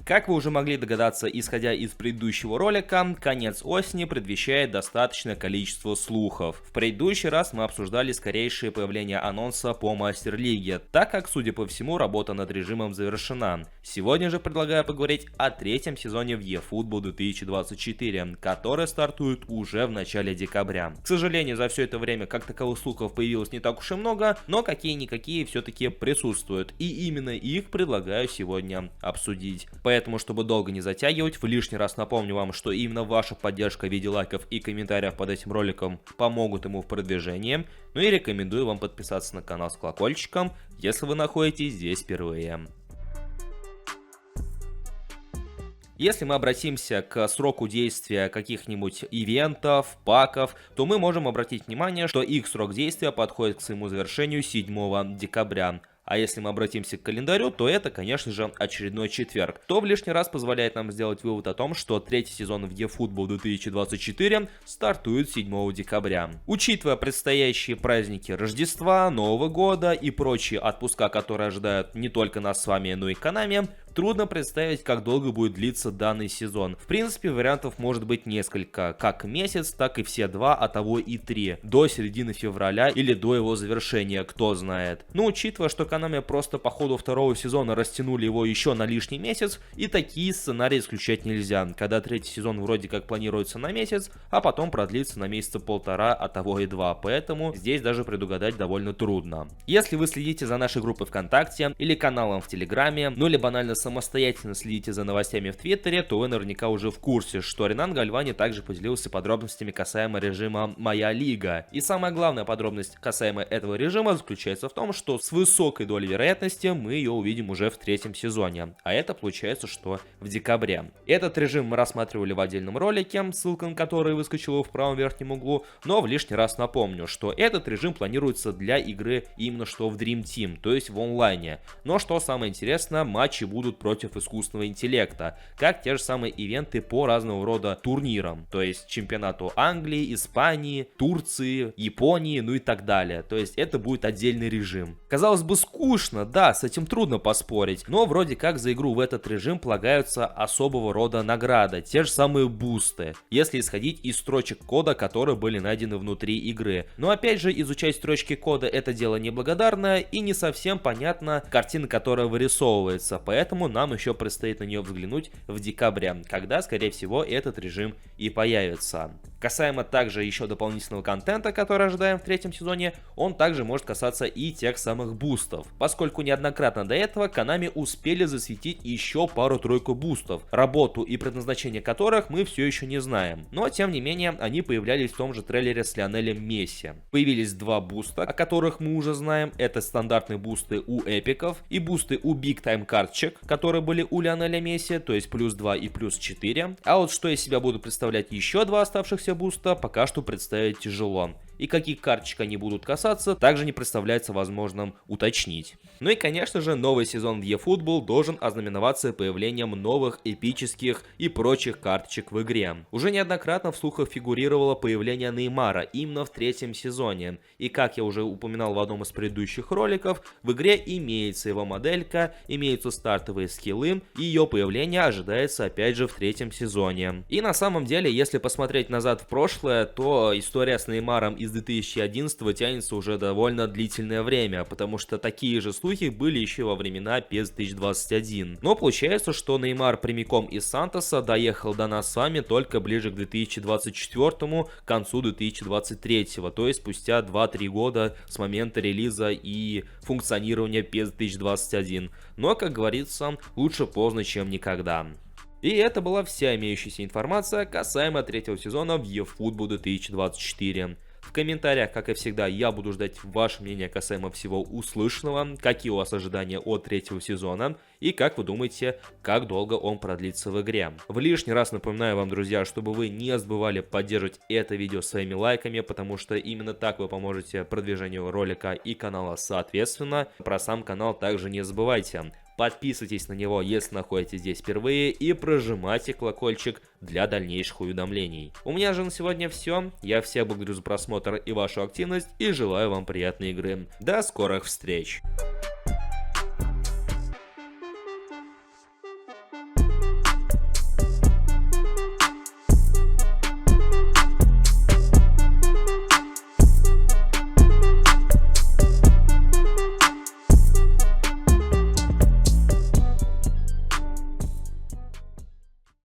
Как вы уже могли догадаться, исходя из предыдущего ролика, конец осени предвещает достаточное количество слухов. В предыдущий раз мы обсуждали скорейшее появление анонса по Мастер-лиге, так как, судя по всему, работа над режимом завершена. Сегодня же предлагаю поговорить о третьем сезоне в eFootball 2024, который стартует уже в начале декабря. К сожалению, за все это время как таковых слухов появилось не так уж и много, но какие-никакие все-таки присутствуют, и именно их предлагаю сегодня обсудить. Поэтому, чтобы долго не затягивать, в лишний раз напомню вам, что именно ваша поддержка в виде лайков и комментариев под этим роликом помогут ему в продвижении. Ну и рекомендую вам подписаться на канал с колокольчиком, если вы находитесь здесь впервые. Если мы обратимся к сроку действия каких-нибудь ивентов, паков, то мы можем обратить внимание, что их срок действия подходит к своему завершению 7 декабря. А если мы обратимся к календарю, то это, конечно же, очередной четверг. То в лишний раз позволяет нам сделать вывод о том, что третий сезон в eFootball 2024 стартует 7 декабря. Учитывая предстоящие праздники Рождества, Нового года и прочие отпуска, которые ожидают не только нас с вами, но и Konami, трудно представить, как долго будет длиться данный сезон. В принципе, вариантов может быть несколько, как месяц, так и все два, а того и 3, до середины февраля или до его завершения, кто знает. Но учитывая, что Konami просто по ходу второго сезона растянули его еще на лишний месяц, и такие сценарии исключать нельзя, когда третий сезон вроде как планируется на месяц, а потом продлится на месяца полтора, а того и 2, поэтому здесь даже предугадать довольно трудно. Если вы следите за нашей группой ВКонтакте или каналом в Телеграме, ну или банально самостоятельно следите за новостями в Твиттере, то вы наверняка уже в курсе, что Ренан Гальвани также поделился подробностями касаемо режима «Моя лига». И самая главная подробность касаемо этого режима заключается в том, что с высокой долей вероятности мы ее увидим уже в третьем сезоне, а это получается, что в декабре. Этот режим мы рассматривали в отдельном ролике, ссылка на который выскочила в правом верхнем углу, но в лишний раз напомню, что этот режим планируется для игры именно что в Dream Team, то есть в онлайне. Но что самое интересное, матчи будут против искусственного интеллекта, как те же самые ивенты по разного рода турнирам, то есть чемпионату Англии, Испании, Турции, Японии, ну и так далее. То есть это будет отдельный режим. Казалось бы, скучно, да, с этим трудно поспорить, но вроде как за игру в этот режим полагаются особого рода награды, те же самые бусты, если исходить из строчек кода, которые были найдены внутри игры. Но опять же, изучать строчки кода — это дело неблагодарное и не совсем понятна картина, которая вырисовывается, поэтому нам еще предстоит на нее взглянуть в декабре, когда, скорее всего, этот режим и появится. Касаемо также еще дополнительного контента, который ожидаем в третьем сезоне, он также может касаться и тех самых бустов, поскольку неоднократно до этого Konami успели засветить еще пару-тройку бустов, работу и предназначение которых мы все еще не знаем, но тем не менее они появлялись в том же трейлере с Лионелем Месси. Появились два буста, о которых мы уже знаем, это стандартные бусты у эпиков и бусты у Big Time карточек, которые были у Лионеля Месси, то есть плюс 2 и плюс 4, а вот что из себя будут представлять еще два оставшихся буста, пока что представить тяжело. И каких карточек они будут касаться, также не представляется возможным уточнить. Ну и конечно же, новый сезон в eFootball должен ознаменоваться появлением новых эпических и прочих карточек в игре. Уже неоднократно в слухах фигурировало появление Неймара именно в третьем сезоне. И как я уже упоминал в одном из предыдущих роликов, в игре имеется его моделька, имеются стартовые скиллы, и ее появление ожидается опять же в третьем сезоне. И на самом деле, если посмотреть назад в прошлое, то история с Неймаром из 2011 тянется уже довольно длительное время, потому что такие же слухи были еще во времена PES 2021. Но получается, что Неймар прямиком из Сантоса доехал до нас с вами только ближе к 2024, к концу 2023, то есть спустя 2-3 года с момента релиза и функционирования PES 2021. Но, как говорится, лучше поздно, чем никогда. И это была вся имеющаяся информация касаемо третьего сезона в eFootball 2024. В комментариях, как и всегда, я буду ждать ваше мнение касаемо всего услышанного, какие у вас ожидания от третьего сезона и как вы думаете, как долго он продлится в игре. В лишний раз напоминаю вам, друзья, чтобы вы не забывали поддерживать это видео своими лайками, потому что именно так вы поможете продвижению ролика и канала соответственно. Про сам канал также не забывайте. Подписывайтесь на него, если находитесь здесь впервые, и прожимайте колокольчик для дальнейших уведомлений. У меня же на сегодня все. Я всех благодарю за просмотр и вашу активность, и желаю вам приятной игры. До скорых встреч!